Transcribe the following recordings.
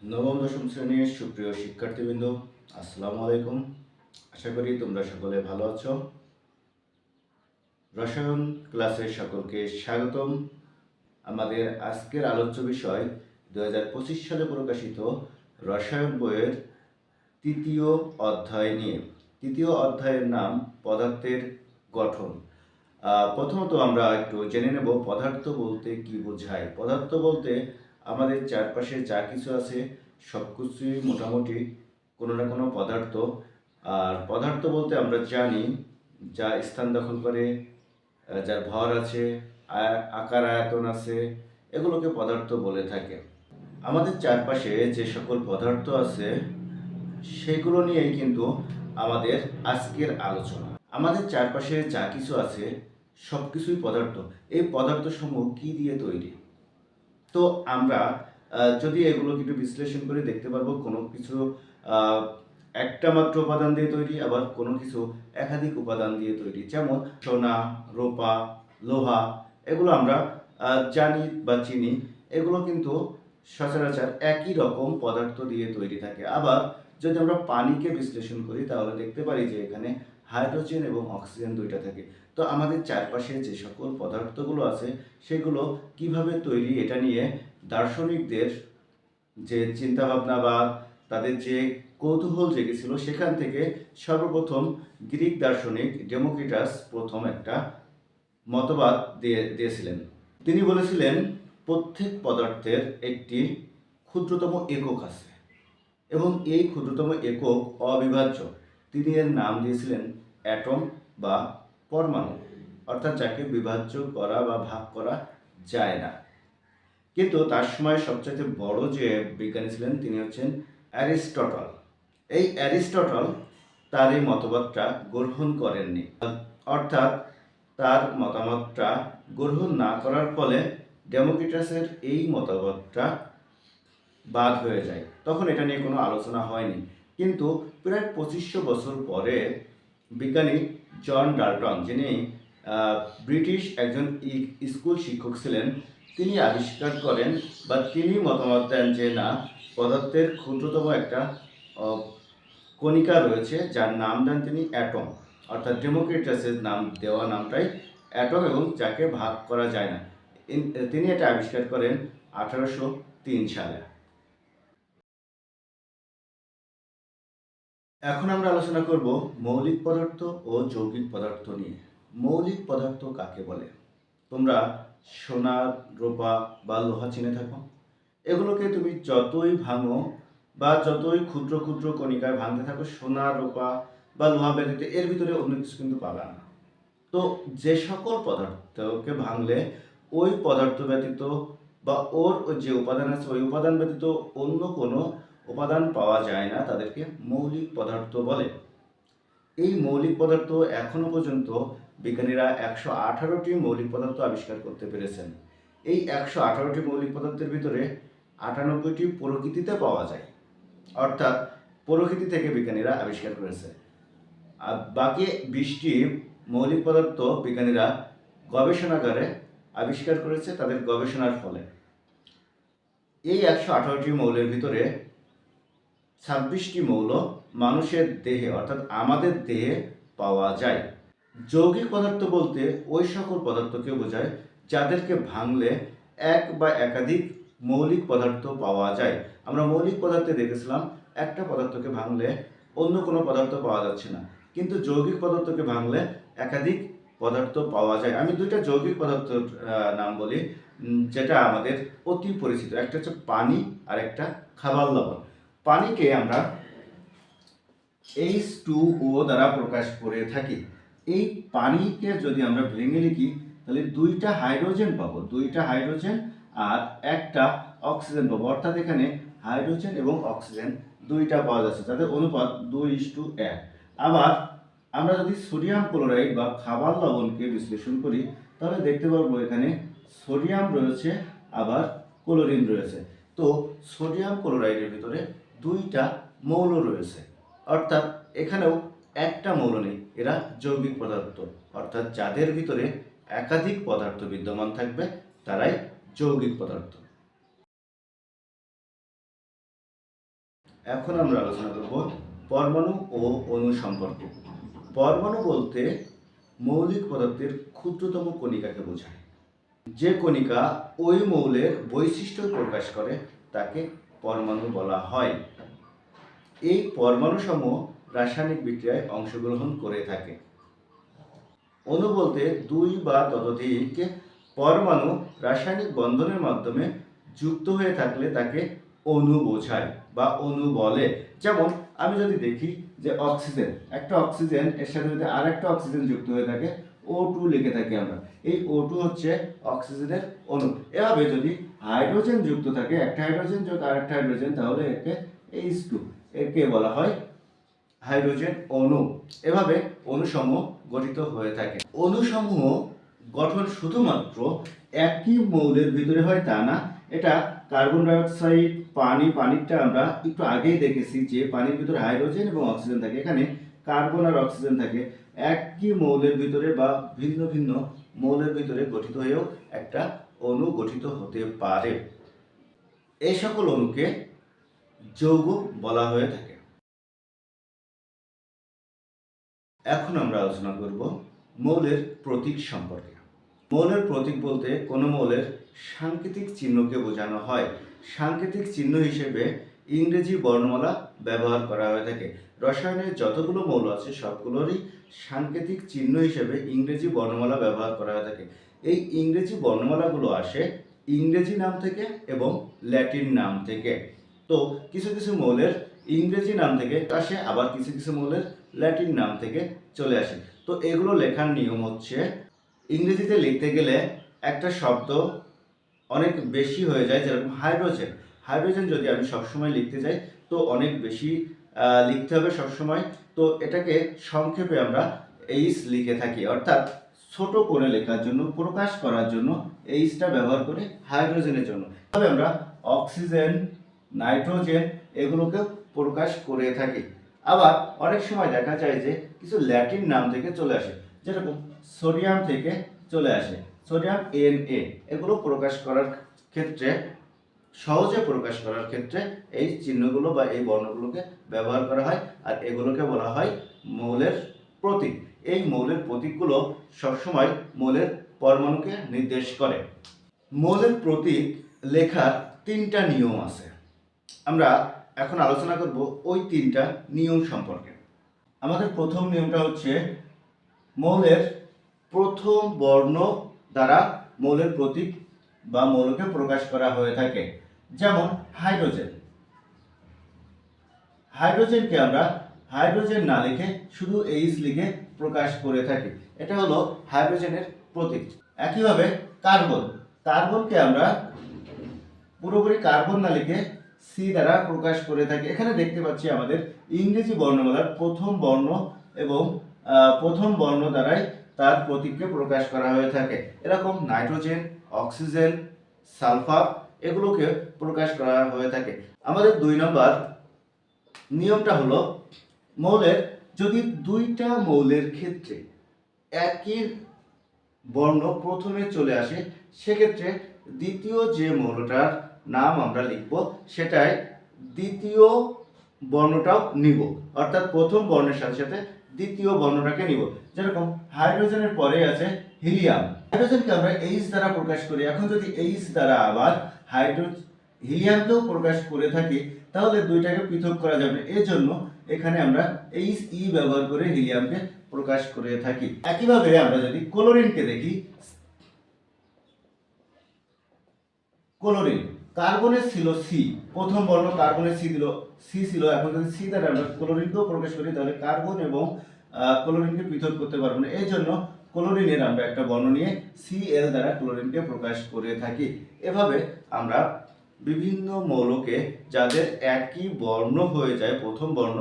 নবম দশম শ্রেণীর সুপ্রিয় শিক্ষার্থীবৃন্দ, আসসালামু আলাইকুম। আশা করি তোমরা সকলে ভালো আছো। রসায়ন ক্লাসে সকলকে স্বাগতম। আমাদের আজকের আলোচ্য বিষয় 2025 সালে প্রকাশিত রসায়ন বইয়ের তৃতীয় অধ্যায় নিয়ে। তৃতীয় অধ্যায়ের নাম পদার্থের গঠন। প্রথমত আমরা একটু জেনে নেব পদার্থ বলতে কি বোঝায়। পদার্থ বলতে আমাদের চারপাশে যা কিছু আছে সব কিছুই মোটামুটি কোনো না কোনো পদার্থ। আর পদার্থ বলতে আমরা জানি যা স্থান দখল করে, যার ভর আছে, আকার আয়তন আছে, এগুলোকে পদার্থ বলে থাকে। আমাদের চারপাশে যে সকল পদার্থ আছে সেগুলো নিয়েই কিন্তু আমাদের আজকের আলোচনা। আমাদের চারপাশে যা কিছু আছে সব কিছুই পদার্থ। এই পদার্থসমূহ কি দিয়ে তৈরি? তো আমরা যদি এগুলোকে একটু বিশ্লেষণ করে দেখতে পারবো কোনো কিছু একটা মাত্র উপাদান দিয়ে তৈরি, আবার কোনো কিছু একাধিক উপাদান দিয়ে তৈরি। যেমন সোনা, রূপা, লোহা, এগুলো আমরা জানি বা চিনি। এগুলো কিন্তু সচরাচর একই রকম পদার্থ দিয়ে তৈরি থাকে। আবার যদি আমরা পানিকে বিশ্লেষণ করি তাহলে দেখতে পারি যে এখানে হাইড্রোজেন এবং অক্সিজেন দুইটা থাকে। তো আমাদের চারপাশে যে সকল পদার্থগুলো আছে সেগুলো কিভাবে তৈরি, এটা নিয়ে দার্শনিকদের যে চিন্তাভাবনা বা তাদের যে কৌতূহল জেগেছিল, সেখান থেকে সর্বপ্রথম গ্রিক দার্শনিক ডেমোক্রিটাস প্রথম একটা মতবাদ দিয়েছিলেন। তিনি বলেছিলেন প্রত্যেক পদার্থের একটি ক্ষুদ্রতম একক আছে এবং এই ক্ষুদ্রতম একক অবিভাজ্য। তিনি এর নাম দিয়েছিলেন অ্যাটম বা পরমাণু, অর্থাৎ যাকে বিভাজ্য করা বা ভাগ করা যায় না। কিন্তু তার সময় সবচেয়ে বড় যে বিজ্ঞানী ছিলেন তিনি হচ্ছেন অ্যারিস্টটল। এই অ্যারিস্টটল তার এই মতবাদটা গ্রহণ করেননি, অর্থাৎ তার মতামতটা গ্রহণ না করার ফলে ডেমোক্রিটাসের এই মতবাদটা বাদ হয়ে যায়। তখন এটা নিয়ে কোনো আলোচনা হয়নি। কিন্তু প্রায় 2500 বছর পরে বিজ্ঞানী জন ডাল্টন, যিনি ব্রিটিশ একজন স্কুল শিক্ষক ছিলেন, তিনি আবিষ্কার করেন বা তিনি মতামত দেন যে না, পদার্থের ক্ষুদ্রতম একটা কণিকা রয়েছে যার নাম দেন তিনি অ্যাটম, অর্থাৎ ডেমোক্রিটাসের নাম দেওয়া নামটাই অ্যাটম, এবং যাকে ভাগ করা যায় না। তিনি এটা আবিষ্কার করেন 1803 সালে। এখন আমরা আলোচনা করব মৌলিক পদার্থ ও যৌগিক পদার্থ নিয়ে। মৌলিক পদার্থ কাকে বলে? তোমরা সোনা, রূপা বা লোহা চিনে থাকো। এগুলোকে তুমি যতই ভাঙো বা যতই ক্ষুদ্র ক্ষুদ্র কণিকায় ভাঙতে থাকো, সোনা, রূপা বা লোহা ব্যতীত এর ভিতরে অন্য কিছু কিন্তু পাবে না। তো যে সকল পদার্থকে ভাঙলে ওই পদার্থ ব্যতীত বা ওর যে উপাদান আছে ওই উপাদান ব্যতীত অন্য কোনো উপাদান পাওয়া যায় না, তাদেরকে মৌলিক পদার্থ বলে। এই মৌলিক পদার্থ এখনো পর্যন্ত বিজ্ঞানীরা 118টি মৌলিক পদার্থ আবিষ্কার করতে পেরেছেন। এই 118টি মৌলিক পদার্থের ভিতরে 98টি প্রকৃতিতে পাওয়া যায়, অর্থাৎ প্রকৃতি থেকে বিজ্ঞানীরা আবিষ্কার করেছে। আর বাকি 20টি মৌলিক পদার্থ বিজ্ঞানীরা গবেষণাগারে আবিষ্কার করেছে তাদের গবেষণার ফলে। এই 118টি মৌলের ভিতরে 26টি মৌল মানুষের দেহে, অর্থাৎ আমাদের দেহে পাওয়া যায়। যৌগিক পদার্থ বলতে ওই সকল পদার্থকে বোঝায় যাদেরকে ভাঙলে এক বা একাধিক মৌলিক পদার্থ পাওয়া যায়। আমরা মৌলিক পদার্থে দেখেছিলাম একটা পদার্থকে ভাঙলে অন্য কোনো পদার্থ পাওয়া যাচ্ছে না, কিন্তু যৌগিক পদার্থকে ভাঙলে একাধিক পদার্থ পাওয়া যায়। আমি দুইটা যৌগিক পদার্থের নাম বলি যেটা আমাদের অতি পরিচিত। একটা হচ্ছে পানি আর একটা খাবার লবণ। পানিকে আমরা H2O দ্বারা প্রকাশ করে থাকি। এই পানিকে যদি আমরা ভেঙে লিখি তাহলে দুইটা হাইড্রোজেন পাবো, দুইটা হাইড্রোজেন আর একটা অক্সিজেন পাবো, অর্থাৎ এখানে হাইড্রোজেন এবং অক্সিজেন দুইটা পাওয়া যাচ্ছে, তাদের অনুপাত 2:1। আবার আমরা যদি সোডিয়াম ক্লোরাইড বা খাবার লবণকে বিশ্লেষণ করি তাহলে দেখতে পারবো এখানে সোডিয়াম রয়েছে আবার ক্লোরিন রয়েছে। তো সোডিয়াম ক্লোরাইডের ভিতরে দুইটা মৌল রয়েছে, অর্থাৎ এখানেও একটা মৌল নেই। এরা যৌগিক পদার্থ, অর্থাৎ যাদের ভিতরে একাধিক পদার্থ বিদ্যমান থাকবে তারাই যৌগিক পদার্থ। এখন আমরা আলোচনা করব পরমাণু ও অণু সম্পর্কে। পরমাণু বলতে মৌলিক পদার্থের ক্ষুদ্রতম কণিকাকে বোঝায়। যে কণিকা ওই মৌলের বৈশিষ্ট্য প্রকাশ করে তাকে পরমাণু বলা হয়। এই পরমাণুসমূহ রাসায়নিক বিক্রিয়ায় অংশগ্রহণ করে থাকে। অণু বলতে দুই বা ততোধিক পরমাণু রাসায়নিক বন্ধনের মাধ্যমে যুক্ত হয়ে থাকলে তাকে অণু বোঝায় বা অণু বলে। যেমন আমি যদি দেখি যে অক্সিজেন, একটা অক্সিজেন এর সাথে যদি আরেকটা অক্সিজেন যুক্ত হয়ে থাকে, O2 লিখে থাকি আমরা। এই O2 হচ্ছে অক্সিজেনের অণু। এভাবে যদি হাইড্রোজেন যুক্ত থাকে, একটা হাইড্রোজেন যোগ আরেকটা হাইড্রোজেন, তাহলে একে H2, একে বলা হয় হাইড্রোজেন অণু। এভাবে অণুসমূহ গঠিত হয়ে থাকে। অণুসমূহ গঠন শুধুমাত্র একই মৌলের ভিতরে হয় তা না, এটা কার্বন ডাইঅক্সাইড, পানিটা আমরা একটু আগেই দেখেছি যে পানির ভিতরে হাইড্রোজেন এবং অক্সিজেন থাকে, এখানে কার্বন আর অক্সিজেন থাকে। একই মৌলের ভিতরে বা ভিন্ন ভিন্ন মৌলের ভিতরে গঠিত হয়েও একটা অণু গঠিত হতে পারে। এই সকল অণুকে যৌগ বলা হয়ে থাকে। এখন আমরা আলোচনা করব মৌলের প্রতীক সম্পর্কে। মৌলের প্রতীক বলতে কোনো মৌলের সাংকেতিক চিহ্নকে বোঝানো হয়। সাংকেতিক চিহ্ন হিসেবে ইংরেজি বর্ণমালা ব্যবহার করা হয়ে থাকে। রসায়নের যতগুলো মৌল আছে সবগুলোরই সাংকেতিক চিহ্ন হিসেবে ইংরেজি বর্ণমালা ব্যবহার করা হয়ে থাকে। এই ইংরেজি বর্ণমালাগুলো আসে ইংরেজি নাম থেকে এবং ল্যাটিন নাম থেকে। তো কিছু কিছু মৌলের ইংরেজি নাম থেকে আসে, আবার কিছু কিছু মৌলের ল্যাটিন নাম থেকে চলে আসে। তো এগুলো লেখার নিয়ম হচ্ছে, ইংরেজিতে লিখতে গেলে একটা শব্দ অনেক বেশি হয়ে যায়, যেরকম হাইড্রোজেন। হাইড্রোজেন যদি আমি সবসময় লিখতে যাই তো অনেক বেশি লিখতে হবে সবসময়। তো এটাকে সংক্ষেপে আমরা এইচ লিখে থাকি, অর্থাৎ ছোট করে লেখার জন্য, প্রকাশ করার জন্য এইচটা ব্যবহার করে হাইড্রোজেনের জন্য। তবে আমরা অক্সিজেন, নাইট্রোজেন এগুলোকেও প্রকাশ করে থাকি। আবার অনেক সময় দেখা যায় যে কিছু ল্যাটিন নাম থেকে চলে আসে, যেরকম সোডিয়াম থেকে চলে আসে, সোডিয়াম Na। এগুলো প্রকাশ করার ক্ষেত্রে, সহজে প্রকাশ করার ক্ষেত্রে এই চিহ্নগুলো বা এই বর্ণগুলোকে ব্যবহার করা হয়, আর এগুলোকে বলা হয় মৌলের প্রতীক। এই মৌলের প্রতীকগুলো সবসময় মৌলের পরমাণুকে নির্দেশ করে। মৌলের প্রতীক লেখার 3টা নিয়ম আছে। আমরা এখন আলোচনা করব ওই 3টা নিয়ম সম্পর্কে। আমাদের প্রথম নিয়মটা হচ্ছে, মৌলের প্রথম বর্ণ দ্বারা মৌলের প্রতীক বা মৌলকে প্রকাশ করা হয়ে থাকে। যেমন হাইড্রোজেন, হাইড্রোজেনকে আমরা হাইড্রোজেন না লিখে শুধু এইচ লিখে প্রকাশ করে থাকি, এটা হলো হাইড্রোজেনের প্রতীক। একইভাবে কার্বন, কার্বনকে আমরা পুরোপুরি কার্বন না লিখে সি দ্বারা প্রকাশ করে থাকি। এখানে দেখতে পাচ্ছি আমাদের ইংরেজি বর্ণমালার প্রথম বর্ণ এবং প্রথম বর্ণ দ্বারাই তার প্রতীককে প্রকাশ করা হয়ে থাকে। এরকম নাইট্রোজেন, অক্সিজেন, সালফার এগুলোকে প্রকাশ করা হয়ে থাকে। আমাদের 2 নম্বর নিয়মটা হলো, মৌলের যদি 2টা মৌলের ক্ষেত্রে একই বর্ণ প্রথমে চলে আসে, সেক্ষেত্রে দ্বিতীয় যে মৌলটার নাম আমরা লিখব সেটাই দ্বিতীয় বর্ণটাও নিব, অর্থাৎ প্রথম বর্ণের সাথে সাথে দ্বিতীয় বর্ণটাকে নিব। যেরকম হাইড্রোজেনের পরে আছে হিলিয়াম, হাইড্রোজেনকে আমরা এইচ দ্বারা প্রকাশ করি। এখন যদি এইচ দ্বারা আবার হিলিয়ামকেও প্রকাশ করে থাকি, তাহলে দুইটাকে পৃথক করা যাবে। এর জন্য এখানে আমরা এইচ ই ব্যবহার করে হিলিয়ামকে প্রকাশ করে থাকি। একইভাবে আমরা যদি ক্লোরিনকে দেখি, ক্লোরিন, কার্বনের ছিল সি, প্রথম বর্ণ কার্বনের সি ছিল। এখন যদি সি দ্বারা আমরা ক্লোরিনকেও প্রকাশ করি, তাহলে কার্বন এবং ক্লোরিনকে পৃথক করতে পারবো না। এই জন্য ক্লোরিনের আমরা একটা বর্ণ নিয়ে Cl দ্বারা ক্লোরিনকে প্রকাশ করে থাকি। এভাবে আমরা বিভিন্ন মৌলকে যাদের একই বর্ণ হয়ে যায় প্রথম বর্ণ,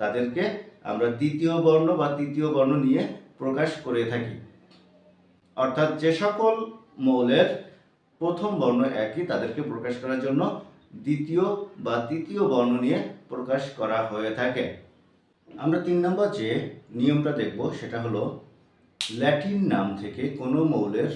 তাদেরকে আমরা দ্বিতীয় বর্ণ বা তৃতীয় বর্ণ নিয়ে প্রকাশ করে থাকি। অর্থাৎ যে সকল মৌলের প্রথম বর্ণ একই, তাদেরকে প্রকাশ করার জন্য দ্বিতীয় বা তৃতীয় বর্ণ নিয়ে প্রকাশ করা হয়ে থাকে। আমরা 3 নম্বর যে নিয়মটা দেখব সেটা হলো, ল্যাটিন নাম থেকে কোনো মৌলের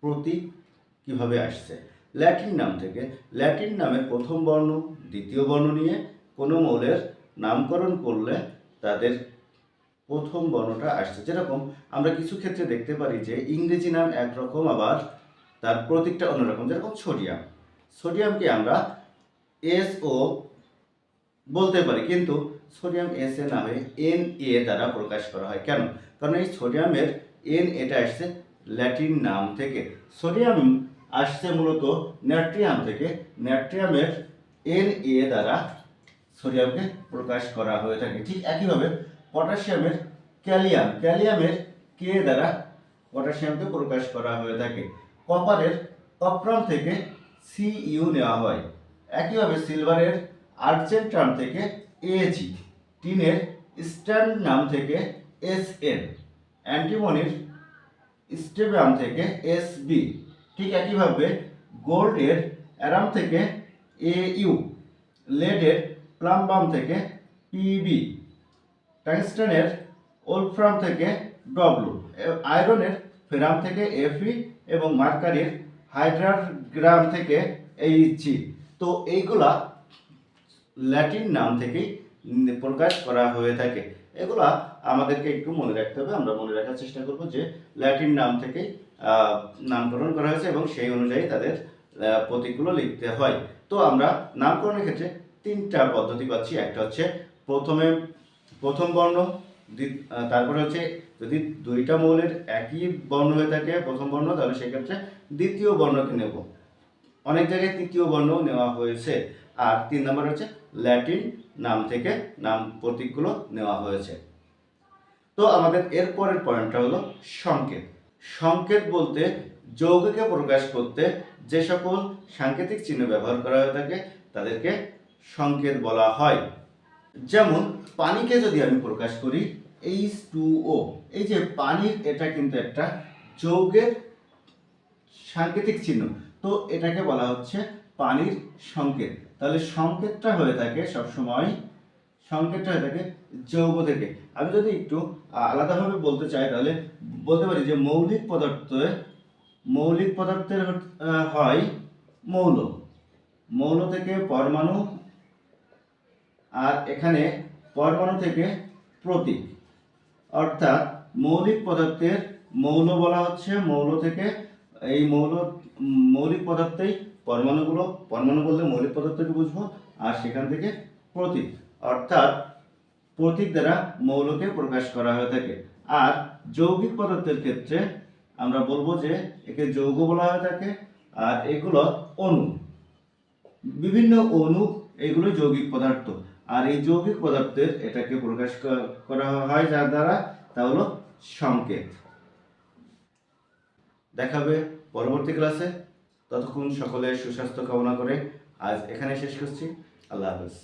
প্রতীক কিভাবে আসছে। ল্যাটিন নাম থেকে, ল্যাটিন নামের প্রথম বর্ণ দ্বিতীয় বর্ণ নিয়ে কোনো মৌলের নামকরণ করলে তাদের প্রথম বর্ণটা আসছে। যেরকম আমরা কিছু ক্ষেত্রে দেখতে পারি যে ইংরেজি নাম একরকম আবার তার প্রতীকটা অন্যরকম। যেরকম সোডিয়াম, সোডিয়ামকে আমরা SO বলতে পারি, কিন্তু সোডিয়াম SA না হয়ে Na দ্বারা প্রকাশ করা হয়। কেন? কারণ এই সোডিয়ামের এটা আসছে ল্যাটিন নাম থেকে। সোডিয়াম আসছে মূলত নাট্রিয়াম থেকে, নাট্রিয়ামের Na দ্বারা সোডিয়ামকে প্রকাশ করা হয়ে থাকে। ঠিক একইভাবে পটাশিয়ামের ক্যালিয়ামের K দ্বারা পটাশিয়ামকে প্রকাশ করা হয়ে থাকে। কপারের কপ্রাম থেকে Cu নেওয়া হয়। একইভাবে সিলভারের আর্জেন্টাম থেকে Ag, টিনের স্ট্যান্ড নাম থেকে Sn, অ্যান্টিমনির স্টেবিয়াম থেকে Sb, ঠিক একইভাবে গোল্ডের অ্যারাম থেকে Au, লেডের প্লাম্বাম থেকে Pb, টাংস্টেনের ওলফ্রাম থেকে W, আয়রনের ফেরাম থেকে Fe এবং মার্কারির হাইড্রাগ্রাম থেকে Hg। তো এইগুলা ল্যাটিন নাম থেকেই প্রকাশ করা হয়ে থাকে। এগুলা আমাদেরকে একটু মনে রাখতে হবে। আমরা মনে রাখার চেষ্টা করব যে ল্যাটিন নাম থেকেই নামকরণ করা হয়েছে এবং সেই অনুযায়ী তাদের প্রতীকগুলো লিখতে হয়। তো আমরা নামকরণের ক্ষেত্রে তিনটা পদ্ধতি পাচ্ছি। একটা হচ্ছে প্রথম বর্ণ, তারপরে হচ্ছে যদি দুইটা মৌলের একই বর্ণ হয়ে থাকে প্রথম বর্ণ, তাহলে সেক্ষেত্রে দ্বিতীয় বর্ণকে নেব। অনেক জায়গায় তৃতীয় বর্ণ নেওয়া হয়েছে। আর 3 নম্বর হচ্ছে ল্যাটিন নাম থেকে নাম প্রতীকগুলো নেওয়া হয়েছে। তো আমাদের এর পরের পয়েন্টটা হলো সংকেত। সংকেত বলতে যৌগকে প্রকাশ করতে যে সকল সাংকেতিক চিহ্ন ব্যবহার করা হয়ে থাকে তাদেরকে সংকেত বলা হয়। যেমন পানিকে যদি আমি প্রকাশ করি H2O, এই যে পানির, এটা কিন্তু একটা যৌগের সাংকেতিক চিহ্ন, তো এটাকে বলা হচ্ছে পানির সংকেত। তাহলে সংকেতটা হয়ে থাকে সবসময়, সংকেতটা হয়ে থাকে যৌগ থেকে। আমি যদি একটু আলাদাভাবে বলতে চাই তাহলে বলতে পারি যে মৌলিক পদার্থের হয় মৌল থেকে পরমাণু, আর এখানে পরমাণু থেকে প্রতীক। অর্থাৎ মৌলিক পদার্থের মৌল বলা হচ্ছে মৌল থেকে, এই মৌলিক পদার্থেই পরমাণু বললে মৌলিক পদার্থকে বুঝবো, আর সেখান থেকে প্রতীক, অর্থাৎ প্রতীক দ্বারা মৌলকে প্রকাশ করা হয়ে থাকে। আর যৌগিক পদার্থের ক্ষেত্রে আমরা বলবো যে একে যৌগ বলা হয়ে থাকে, আর এগুলো অণু, বিভিন্ন অণু, এগুলো যৌগিক পদার্থ। আর এই যৌগিক পদার্থের এটাকে প্রকাশ করা হয় যার দ্বারা, তা হলো সংকেত। দেখাবে পরবর্তী ক্লাসে। ততক্ষণ সকলের সুস্বাস্থ্য কামনা করে আজ এখানে শেষ করছি। আল্লাহ হাফেজ।